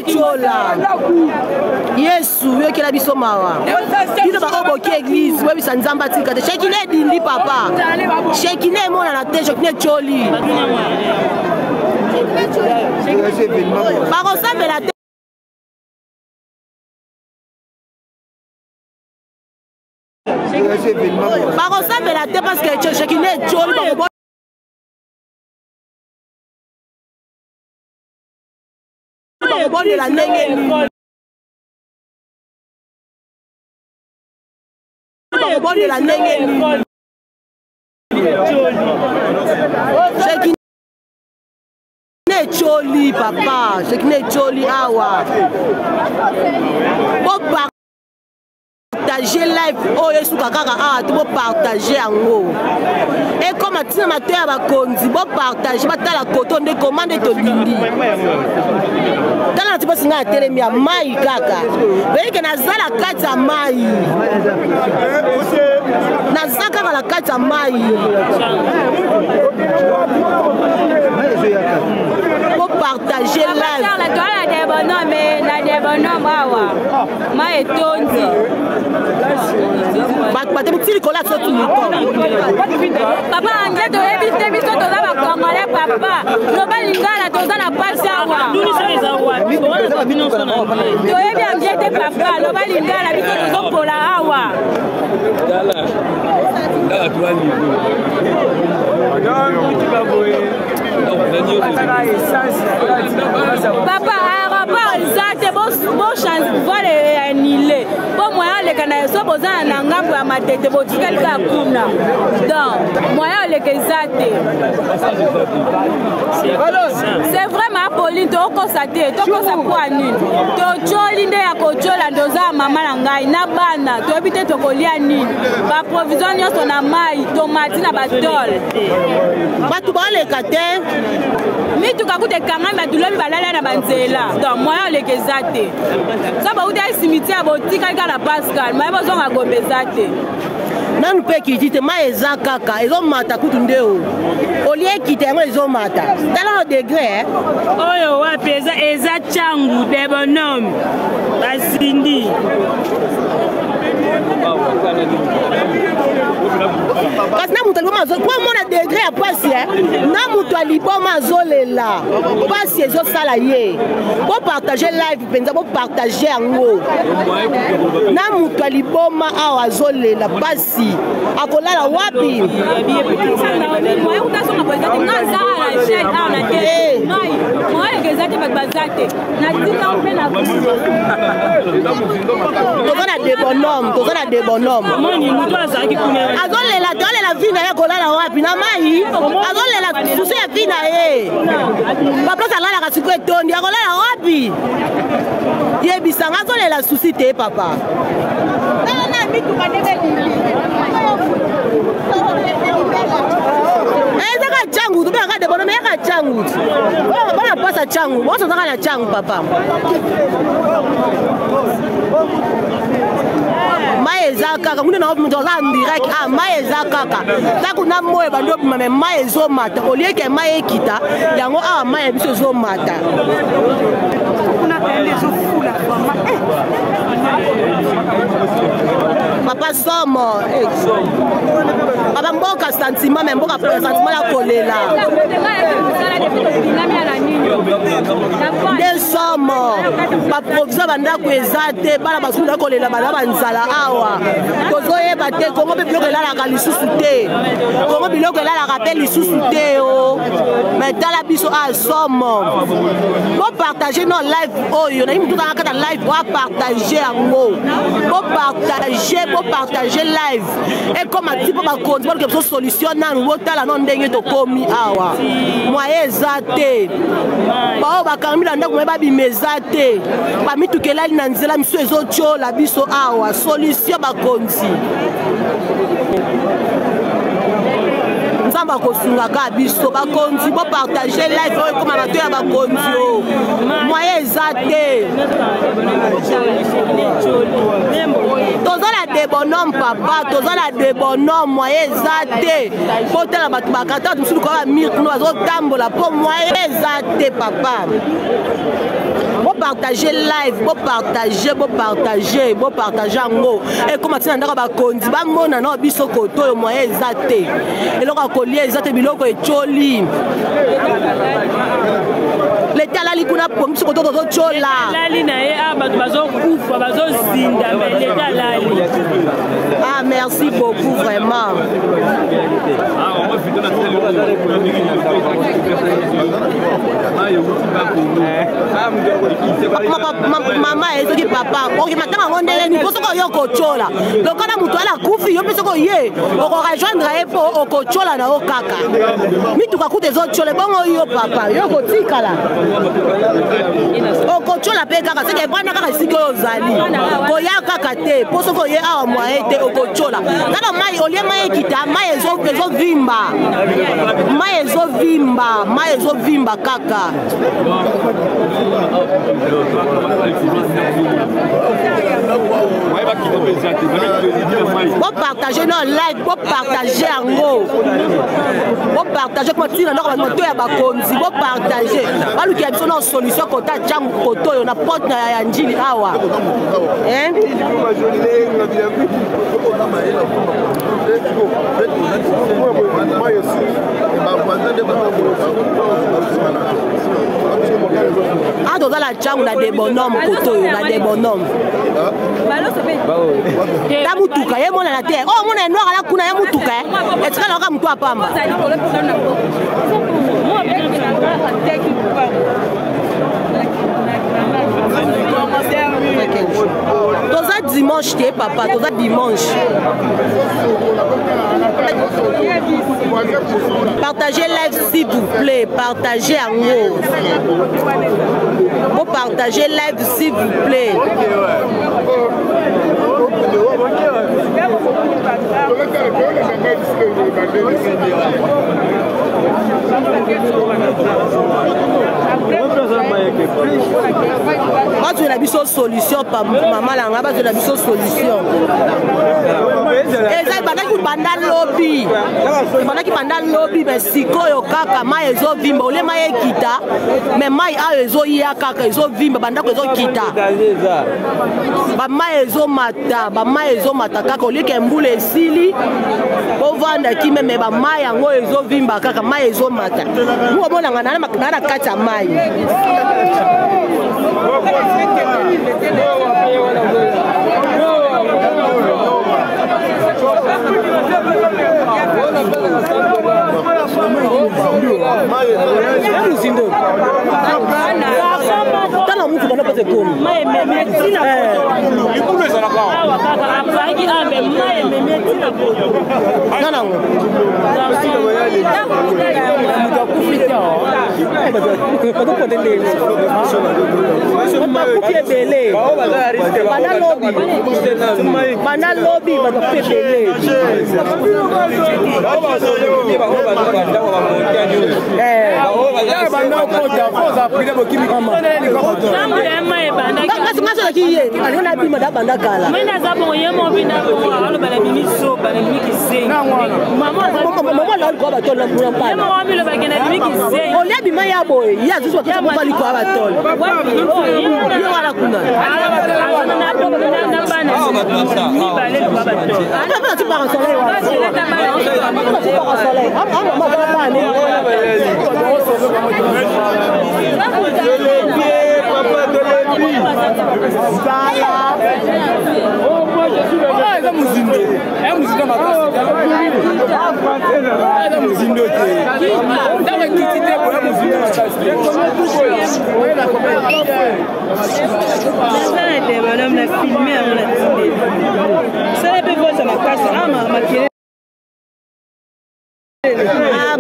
Chola. Yesu, yo kela biso mawa. Bino ba oboki église, webi sanzamba tika te. Shekine dindi papa. Shekine mona na te, shekine choli. Bako sabe la te. Bako sabe la te parce que shekine choli bako. Bonne la nenge. Bonne la nenge. C'est qui choli papa, c'est qui choli awa. Partager live oh yesu kakaka ah tu partager ango et comme atina mateur ba konzi bo partager batala koto nde commande to dindi tala tipo singa telemi ya mai kaka beke nazala kata mai nazaka la kata mai bo partager live la toile de bonhomme na de bonhomme awa mai tondi Papa, André, tu es vite, tu es congolais, papa. Papa, Lingala, tu es la passe à moi. Tu es bien bien, papa. Papa, Lingala, tu es pour la awa. Papa, aéroport, exact, bon chance, voilà, annulé. Bon moyen, les Canadiens sont posés en angambo à ma tête, bon, tu quelqu'un kuna. Donc, moyen, les exact. C'est vraiment poli, tu as constaté, tu as constaté, tu as l'idée à côté la dosa maman langai, na bana, tu as habité ton collier à Nîmes, ma provision, ton amai, tomate, na batol. Tu vas les cater. Mais tu as goûté quand même, tu l'as vu balala na banzela. Donc moi les kezate. Ça va où des cimetières boutique avec la Pascal, mais besoin à gobezate. Non peut quitter ma ezakaka, ils ont mata kutundeo. Au lieu quitter moi ils ont mata. Dans le degré hein. Oh wa pesa eza changu de bonhomme. Basindi. Parce que nous avons degré à passer. Nous avons passer salarié. Pour partager live, pour partager en haut. Nous avons la passi. A la wapi. Des bonhommes, des bonhommes. Azole la vie na kolala wapi na mai. Azole la souci ya vie na ye. Papa sala la kasiko etondi akolala wapi. Ye bisanga azole la souci te papa. Na mitu kanebe Ezaka changu tu baka de bonhommes yaka changu. Bana pasa changu. Wote zaka na changu papa. Maezaka kuna na mtu en direct ah maezaka ta kuna moyo bando mame maezo mata olieke maekita yango ah mae biso zo mata kuna elezo fula papa somo papa mboka sentiment mais mboka sentiment la kolela des somo pa provision banda ko ezate bana basunda kolela bana banzala awa tozoyeba te kongo pe biloko elalaka lisusu te kongo biloko elalaka pe lisusu te o mais tala biso a somo bo partager no live oyo na yimu tukanga kata live bo partager yango bo partager live et comme a tipo ba konti parce que so solution nanu bo tala no ndenge to komi awa moye ezate ba bakamila ndako ba bimeza te ba mitukelali na nzela miso ezochola biso awa solution ba konti nzamba kosunga ka biso ba konti bo partager live oyo comme bato ya ba konti o moye ezate tozala de bonhomme papa tozala de bonhomme moye ezate potala bato bakata mususu ko ba mir no azotambola po moye ezate papa partager live, beau partager ngo. Et comme tu n'as pas kondi, ba mona na biso koto yo moyen ezate. Et loko akolier ezate biloko echoli. L'état là likuna pour biso koto to chola. Lali na ye abatu bazo kufa bazo zinda mais l'état lali. Ah merci beaucoup vraiment. Maman ezoki papa oki matanga ngondele ni poso ko yoko chola donc kana mutu ala kufi yo peso ko ye oko rejoindre e po oko chola na o kaka mituka kute zo chola bongo yo papa yoko tikala oko chola pe kaka seke bana kaka siko yo zali ko ya kaka te poso ko ye awa moyen te oko chola kana mai olie mai kita mai ezo vimba mai ezo vimba kaka. Bon partager nos likes, bon partager en gros. Bon partager comme tu n'as moto ya bakonzi, bon partager. Balu ki abso na solution kota jam koto yo na porte na njili awa. Hein? Ah, dans la chambre, on a des bonhommes, on a des bonhommes. Tamutuka, y'a mon à la terre. Oh, mon est noir à la kuna, y'a mutuka. Est-ce que l'on a pamba? Toza dimanche, papa, toza dimanche. Partagez live s'il vous plaît, partagez en haut. Vous partagez live s'il vous plaît. Moi, je n'ai pas de solution, maman, là, je n'ai pas de solution. Et ça, il banda lobby. Il banda lobby, mais si koyo kaka, ma ezo vimba, ole ma ekita, mais ma ezo iya kaka, ezo vimba, banda ko ezo kita. Ba ma ezo mata kaka, ole ke mbule esili, po vanda ki me ba ma yango ezo vimba kaka, ma ezo mata. Mu bona ngana na kata mai. Tana mtu bana pate komi. Ah,